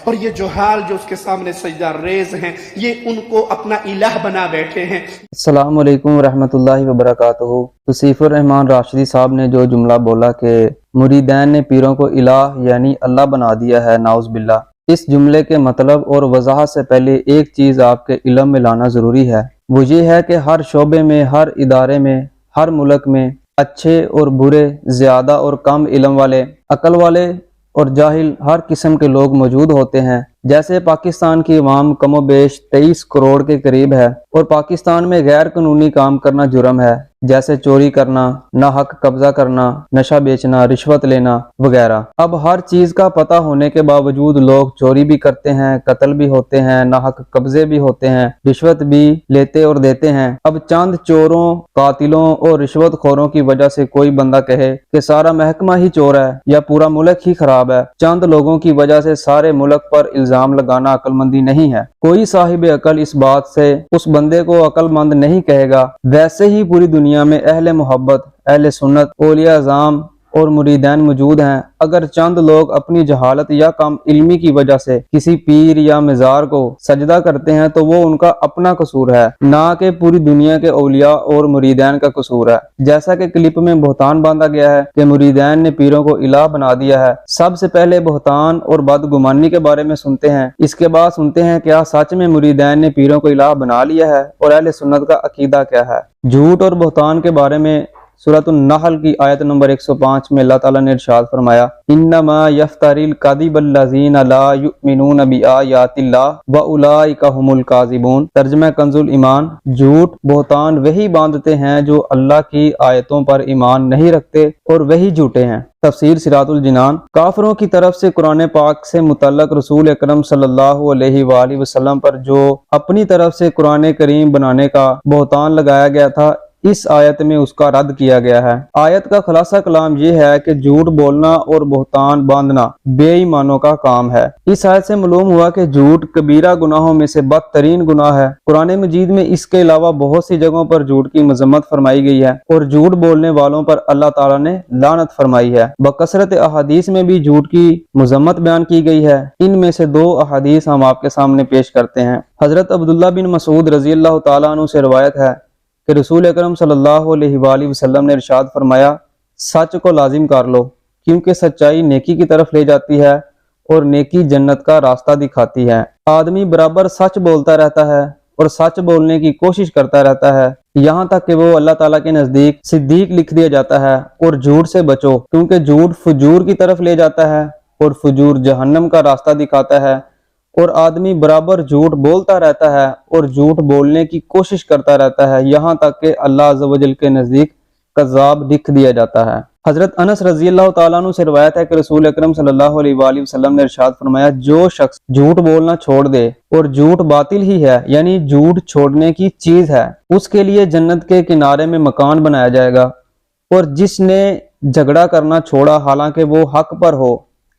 اور یہ جوہال جو اس کے سامنے سجدہ ریز ہیں، یہ ان کو اپنا الہ بنا بیٹھے ہیں۔ السلام علیکم ورحمۃ اللہ وبرکاتہ۔ توصیف الرحمان راشدی صاحب نے جو جملہ بولا کہ مریدین نے پیروں کو الہ یعنی اللہ بنا دیا ہے، نعوذ باللہ، اس جملے کے مطلب اور وضاحت سے پہلے ایک چیز آپ کے علم میں لانا ضروری ہے، وہ یہ ہے کہ ہر شعبے میں، ہر ادارے میں، ہر ملک میں اچھے اور برے، زیادہ اور کم علم والے، عقل والے اور جاہل، ہر قسم کے لوگ موجود ہوتے ہیں۔ جیسے پاکستان کی عوام کم و بیش 23 کروڑ کے قریب ہے، اور پاکستان میں غیر قانونی کام کرنا جرم ہے، جیسے چوری کرنا، ناحق قبضہ کرنا، نشہ بیچنا، رشوت لینا وغیرہ۔ اب ہر چیز کا پتہ ہونے کے باوجود لوگ چوری بھی کرتے ہیں، قتل بھی ہوتے ہیں، ناحق قبضے بھی ہوتے ہیں، رشوت بھی لیتے اور دیتے ہیں۔ اب چند چوروں، قاتلوں اور رشوت خوروں کی وجہ سے کوئی بندہ کہے کہ سارا محکمہ ہی چور ہے یا پورا ملک ہی خراب ہے، چند لوگوں کی وجہ سے سارے ملک پر الزام لگانا عقل مندی نہیں ہے۔ کوئی صاحب عقل اس بات سے اس بندے کو عقل مند نہیں کہے گا۔ ویسے ہی پوری دنیا میں اہل محبت، اہل سنت، اولیاء اعظام اور مریدین موجود ہیں۔ اگر چند لوگ اپنی جہالت یا کم علمی کی وجہ سے کسی پیر یا مزار کو سجدہ کرتے ہیں تو وہ ان کا اپنا قصور ہے، نہ کہ پوری دنیا کے اولیاء اور مریدین کا قصور ہے۔ جیسا کہ کلپ میں بہتان باندھا گیا ہے کہ مریدین نے پیروں کو الہ بنا دیا ہے، سب سے پہلے بہتان اور بدگمانی کے بارے میں سنتے ہیں، اس کے بعد سنتے ہیں کیا سچ میں مریدین نے پیروں کو الہ بنا لیا ہے اور اہل سنت کا عقیدہ کیا ہے۔ جھوٹ اور بہتان کے بارے میں سورۃ النحل کی آیت نمبر 105 میں اللہ تعالیٰ نے ارشاد فرمایا، انما یفتری الکذب الذین لا یؤمنون بآیات اللہ واولئک هم الکاذبون۔ ترجمہ کنز الایمان، جھوٹ بہتان وہی باندھتے ہیں جو اللہ کی آیتوں پر ایمان نہیں رکھتے اور وہی جھوٹے ہیں۔ تفسیر صراط الجنان۔ کافروں کی طرف سے قرآن پاک سے متعلق رسول اکرم صلی اللہ علیہ وآلہ وسلم پر جو اپنی طرف سے قرآن کریم بنانے کا بہتان لگایا گیا تھا، اس آیت میں اس کا رد کیا گیا ہے۔ آیت کا خلاصہ کلام یہ ہے کہ جھوٹ بولنا اور بہتان باندھنا بے ایمانوں کا کام ہے۔ اس آیت سے معلوم ہوا کہ جھوٹ کبیرہ گناہوں میں سے بدترین گناہ ہے۔ قرآن مجید میں اس کے علاوہ بہت سی جگہوں پر جھوٹ کی مذمت فرمائی گئی ہے اور جھوٹ بولنے والوں پر اللہ تعالیٰ نے لعنت فرمائی ہے۔ بکثرت احادیث میں بھی جھوٹ کی مذمت بیان کی گئی ہے۔ ان میں سے 2 احادیث ہم آپ کے سامنے پیش کرتے ہیں۔ حضرت عبداللہ بن مسعود رضی اللہ تعالیٰ عنہ سے روایت ہے کہ رسول اکرم صلی اللہ علیہ وآلہ وسلم نے ارشاد فرمایا، سچ کو لازم کر لو، کیونکہ سچائی نیکی کی طرف لے جاتی ہے اور نیکی جنت کا راستہ دکھاتی ہے۔ آدمی برابر سچ بولتا رہتا ہے اور سچ بولنے کی کوشش کرتا رہتا ہے، یہاں تک کہ وہ اللہ تعالیٰ کے نزدیک صدیق لکھ دیا جاتا ہے۔ اور جھوٹ سے بچو، کیونکہ جھوٹ فجور کی طرف لے جاتا ہے اور فجور جہنم کا راستہ دکھاتا ہے۔ اور آدمی برابر جھوٹ بولتا رہتا ہے اور جھوٹ بولنے کی کوشش کرتا رہتا ہے، یہاں تک کہ اللہ عز و جل کے نزدیک کذاب لکھ دیا جاتا ہے۔ حضرت انس رضی اللہ تعالیٰ عنہ سے روایت ہے کہ رسول اکرم صلی اللہ علیہ وآلہ وسلم نے ارشاد فرمایا، جو شخص جھوٹ بولنا چھوڑ دے، اور جھوٹ باطل ہی ہے یعنی جھوٹ چھوڑنے کی چیز ہے، اس کے لیے جنت کے کنارے میں مکان بنایا جائے گا۔ اور جس نے جھگڑا کرنا چھوڑا حالانکہ وہ حق پر ہو،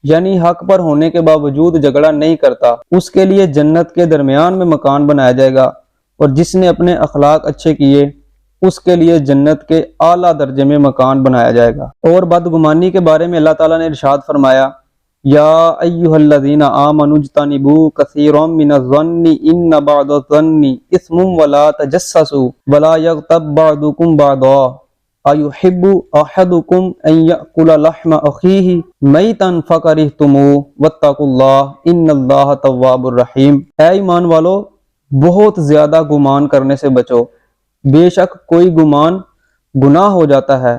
یعنی حق پر ہونے کے باوجود جھگڑا نہیں کرتا، اس کے لیے جنت کے درمیان میں مکان بنایا جائے گا۔ اور جس نے اپنے اخلاق اچھے کیے، اس کے لیے جنت کے اعلیٰ درجے میں مکان بنایا جائے گا۔ اور بدگمانی کے بارے میں اللہ تعالیٰ نے ارشاد فرمایا، یا ایھا الذین آمنوا اجتنبوا کثیرا من الظن ان بعض الظن اثم ولا تجسسوا ولا یغتب بعضکم بعضا ایحب احدکم ان یأکل لحم اخیہ میتا فکرہتموہ واتقوا اللہ ان اللہ تواب الرحیم۔ اے ایمان والو، بہت زیادہ گمان کرنے سے بچو، بے شک کوئی گمان گناہ ہو جاتا ہے۔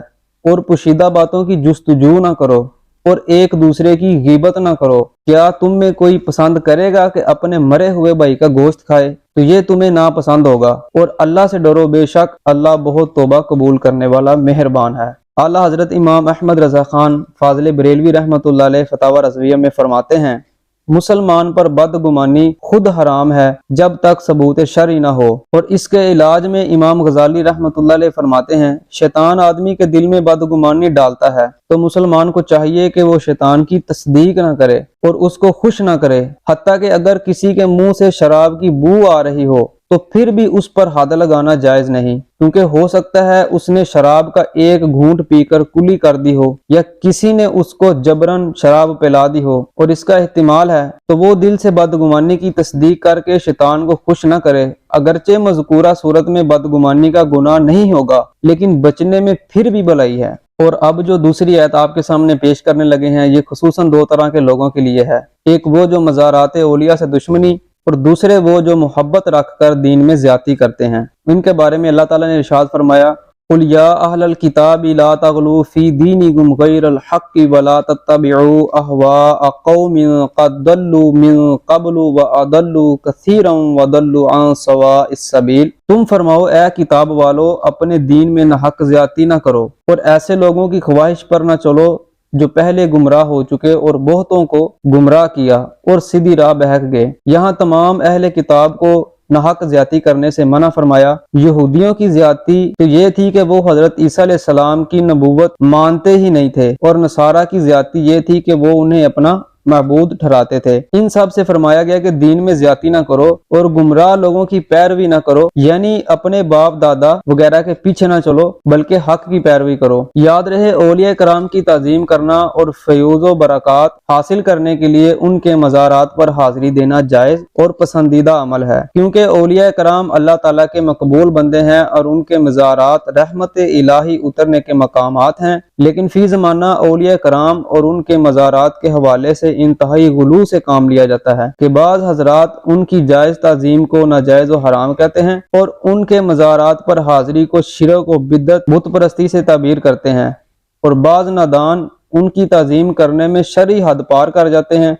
اور پوشیدہ باتوں کی جستجو نہ کرو اور ایک دوسرے کی غیبت نہ کرو۔ کیا تم میں کوئی پسند کرے گا کہ اپنے مرے ہوئے بھائی کا گوشت کھائے؟ تو یہ تمہیں ناپسند ہوگا۔ اور اللہ سے ڈرو، بے شک اللہ بہت توبہ قبول کرنے والا مہربان ہے۔ اعلیٰ حضرت امام احمد رضا خان فاضل بریلوی رحمۃ اللہ علیہ فتاوی رضویہ میں فرماتے ہیں، مسلمان پر بدگمانی خود حرام ہے جب تک ثبوت شرعی نہ ہو۔ اور اس کے علاج میں امام غزالی رحمۃ اللہ علیہ فرماتے ہیں، شیطان آدمی کے دل میں بدگمانی ڈالتا ہے تو مسلمان کو چاہیے کہ وہ شیطان کی تصدیق نہ کرے اور اس کو خوش نہ کرے، حتیٰ کہ اگر کسی کے منہ سے شراب کی بو آ رہی ہو تو پھر بھی اس پر حد لگانا جائز نہیں، کیونکہ ہو سکتا ہے اس نے شراب کا ایک گھونٹ پی کر کلی کر دی ہو، یا کسی نے اس کو جبرن شراب پلا دی ہو اور اس کا احتمال ہے، تو وہ دل سے بدگمانی کی تصدیق کر کے شیطان کو خوش نہ کرے۔ اگرچہ مذکورہ صورت میں بدگمانی کا گناہ نہیں ہوگا، لیکن بچنے میں پھر بھی بھلائی ہے۔ اور اب جو دوسری آیت آپ کے سامنے پیش کرنے لگے ہیں، یہ خصوصاً دو طرح کے لوگوں کے لیے ہے۔ ایک وہ جو مزارات اولیاء سے دشمنی، اور دوسرے وہ جو محبت رکھ کر دین میں زیادتی کرتے ہیں۔ ان کے بارے میں اللہ تعالیٰ نے ارشاد فرمایا، قُلْ يَا أَهْلَ الْكِتَابِ لَا تَغْلُوا فِي دِينِكُمْ غَيْرَ الْحَقِّ وَلَا تَتَّبِعُوا أَهْوَاءَ قَوْمٍ قَدْ ضَلُّوا مِن قَبْلُ وَأَضَلُّوا كَثِيرًا وَضَلُّوا عَن سَوَاءِ السَّبِيلِ۔ تم فرماؤ اے کتاب والو، اپنے دین میں ناحق زیادتی نہ کرو اور ایسے لوگوں کی خواہش پر نہ چلو جو پہلے گمراہ ہو چکے اور بہتوں کو گمراہ کیا اور سیدھی راہ بہک گئے۔ یہاں تمام اہل کتاب کو ناحق زیادتی کرنے سے منع فرمایا۔ یہودیوں کی زیادتی تو یہ تھی کہ وہ حضرت عیسیٰ علیہ السلام کی نبوت مانتے ہی نہیں تھے، اور نصارہ کی زیادتی یہ تھی کہ وہ انہیں اپنا معبود ٹھہراتے تھے۔ ان سب سے فرمایا گیا کہ دین میں زیادتی نہ کرو اور گمراہ لوگوں کی پیروی نہ کرو، یعنی اپنے باپ دادا وغیرہ کے پیچھے نہ چلو بلکہ حق کی پیروی کرو۔ یاد رہے، اولیاء کرام کی تعظیم کرنا اور فیوز و برکات حاصل کرنے کے لیے ان کے مزارات پر حاضری دینا جائز اور پسندیدہ عمل ہے، کیونکہ اولیاء کرام اللہ تعالیٰ کے مقبول بندے ہیں اور ان کے مزارات رحمت الہی اترنے کے مقامات ہیں۔ لیکن فی زمانہ اولیاء کرام اور ان کے مزارات کے حوالے سے انتہائی غلو سے کام لیا جاتا ہے کہ بعض حضرات ان کی جائز تعظیم کو ناجائز و حرام کہتے ہیں اور ان کے مزارات پر حاضری کو شرک و بدعت بت پرستی سے تعبیر کرتے ہیں، اور بعض نادان ان کی تعظیم کرنے میں شرعی حد پار کر جاتے ہیں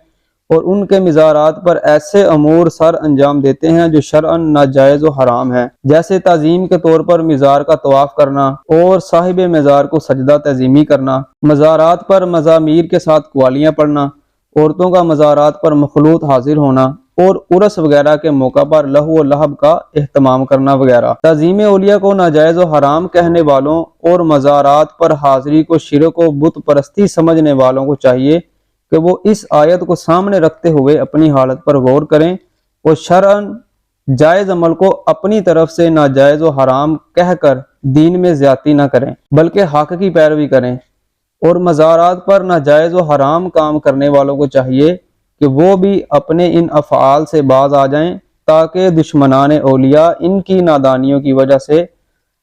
اور ان کے مزارات پر ایسے امور سر انجام دیتے ہیں جو شرعاً ناجائز و حرام ہیں، جیسے تعظیم کے طور پر مزار کا طواف کرنا اور صاحب مزار کو سجدہ تعظیمی کرنا، مزارات پر مزامیر کے ساتھ قوالیاں پڑھنا، عورتوں کا مزارات پر مخلوط حاضر ہونا اور عرس وغیرہ کے موقع پر لہو و لہب کا اہتمام کرنا وغیرہ۔ تعظیم اولیاء کو ناجائز و حرام کہنے والوں اور مزارات پر حاضری کو شرک و بت پرستی سمجھنے والوں کو چاہیے کہ وہ اس آیت کو سامنے رکھتے ہوئے اپنی حالت پر غور کریں اور شرعاً جائز عمل کو اپنی طرف سے ناجائز و حرام کہہ کر دین میں زیادتی نہ کریں بلکہ حق کی پیروی کریں، اور مزارات پر ناجائز و حرام کام کرنے والوں کو چاہیے کہ وہ بھی اپنے ان افعال سے باز آ جائیں تاکہ دشمنان اولیاء ان کی نادانیوں کی وجہ سے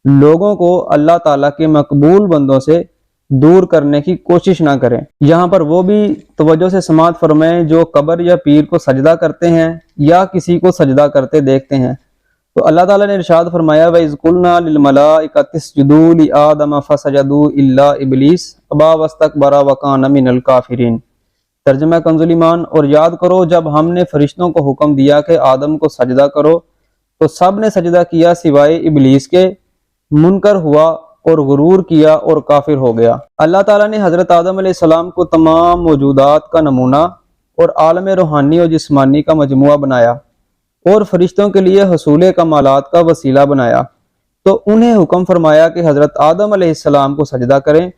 لوگوں کو اللہ تعالیٰ کے مقبول بندوں سے دور کرنے کی کوشش نہ کریں۔ یہاں پر وہ بھی توجہ سے سماعت فرمائیں جو قبر یا پیر کو سجدہ کرتے ہیں یا کسی کو سجدہ کرتے دیکھتے ہیں۔ تو اللہ تعالیٰ نے ارشاد فرمایا، وَإِذْ قُلْنَا لِلْمَلَائِكَةِ اسْجُدُوا لِآدَمَ فَسَجَدُوا إِلَّا إِبْلِيسَ أَبَىٰ وَاسْتَكْبَرَ وَكَانَ مِنَ الْكَافِرِينَ۔ ترجمہ کنز ایمان، اور یاد کرو جب ہم نے فرشتوں کو حکم دیا کہ آدم کو سجدہ کرو تو سب نے سجدہ کیا سوائے ابلیس کے، منکر ہوا اور غرور کیا اور کافر ہو گیا۔ اللہ تعالیٰ نے حضرت آدم علیہ السلام کو تمام موجودات کا نمونہ اور عالم روحانی اور جسمانی کا مجموعہ بنایا اور فرشتوں کے لیے حصول کمالات کا وسیلہ بنایا، تو انہیں حکم فرمایا کہ حضرت آدم علیہ السلام کو سجدہ کریں،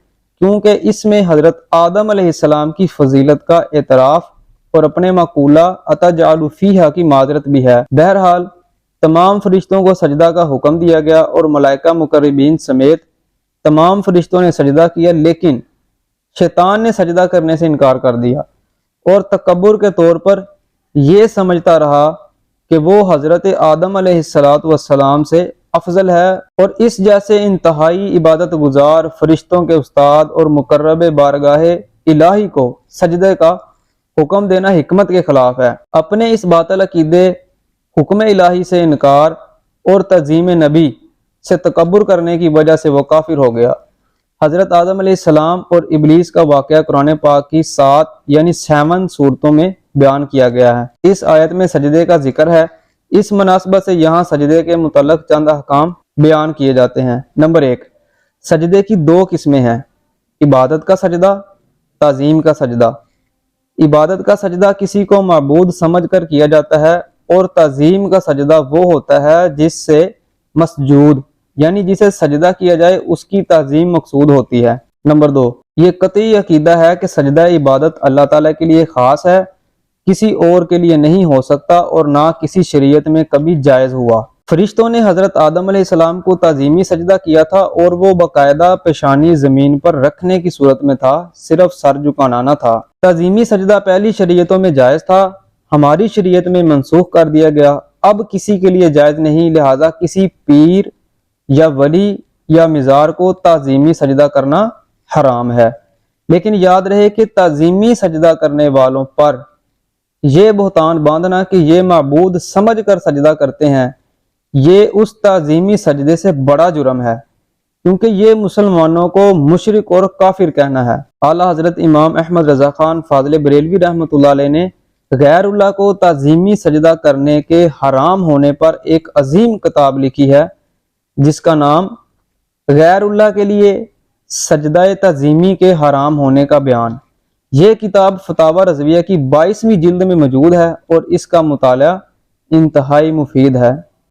کیونکہ اس میں حضرت آدم علیہ السلام کی فضیلت کا اعتراف اور اپنے مقولہ اتجعل فیہا کی معذرت بھی ہے۔ بہرحال تمام فرشتوں کو سجدہ کا حکم دیا گیا اور ملائکہ مقربین سمیت تمام فرشتوں نے سجدہ کیا، لیکن شیطان نے سجدہ کرنے سے انکار کر دیا اور تکبر کے طور پر یہ سمجھتا رہا کہ وہ حضرت آدم علیہ السلام سے افضل ہے، اور اس جیسے انتہائی عبادت گزار فرشتوں کے استاد اور مقرب بارگاہ الہی کو سجدے کا حکم دینا حکمت کے خلاف ہے۔ اپنے اس باطل عقیدے، حکم الہی سے انکار اور تعظیم نبی سے تکبر کرنے کی وجہ سے وہ کافر ہو گیا۔ حضرت آدم علیہ السلام اور ابلیس کا واقعہ قرآن پاک کی 7 صورتوں میں بیان کیا گیا ہے۔ اس آیت میں سجدے کا ذکر ہے، اس مناسبت سے یہاں سجدے کے متعلق چند احکام بیان کیے جاتے ہیں۔ نمبر 1، سجدے کی 2 قسمیں ہیں، عبادت کا سجدہ، تعظیم کا سجدہ۔ عبادت کا سجدہ کسی کو معبود سمجھ کر کیا جاتا ہے، اور تعظیم کا سجدہ وہ ہوتا ہے جس سے مسجود یعنی جسے سجدہ کیا جائے اس کی تعظیم مقصود ہوتی ہے۔ نمبر 2، یہ قطعی عقیدہ ہے کہ سجدہ عبادت اللہ تعالیٰ کے لیے خاص ہے، کسی اور کے لیے نہیں ہو سکتا اور نہ کسی شریعت میں کبھی جائز ہوا۔ فرشتوں نے حضرت آدم علیہ السلام کو تعظیمی سجدہ کیا تھا اور وہ باقاعدہ پیشانی زمین پر رکھنے کی صورت میں تھا، صرف سر جھکانا نہ تھا۔ تعظیمی سجدہ پہلی شریعتوں میں جائز تھا، ہماری شریعت میں منسوخ کر دیا گیا، اب کسی کے لیے جائز نہیں، لہذا کسی پیر یا ولی یا مزار کو تعظیمی سجدہ کرنا حرام ہے۔ لیکن یاد رہے کہ تعظیمی سجدہ کرنے والوں پر یہ بہتان باندھنا کہ یہ معبود سمجھ کر سجدہ کرتے ہیں، یہ اس تعظیمی سجدے سے بڑا جرم ہے، کیونکہ یہ مسلمانوں کو مشرک اور کافر کہنا ہے۔ اعلیٰ حضرت امام احمد رضا خان فاضل بریلوی رحمۃ اللہ علیہ نے غیر اللہ کو تعظیمی سجدہ کرنے کے حرام ہونے پر ایک عظیم کتاب لکھی ہے جس کا نام غیر اللہ کے لیے سجدہ تعظیمی کے حرام ہونے کا بیان۔ یہ کتاب فتاوی رضویہ کی 22ویں جلد میں موجود ہے اور اس کا مطالعہ انتہائی مفید ہے۔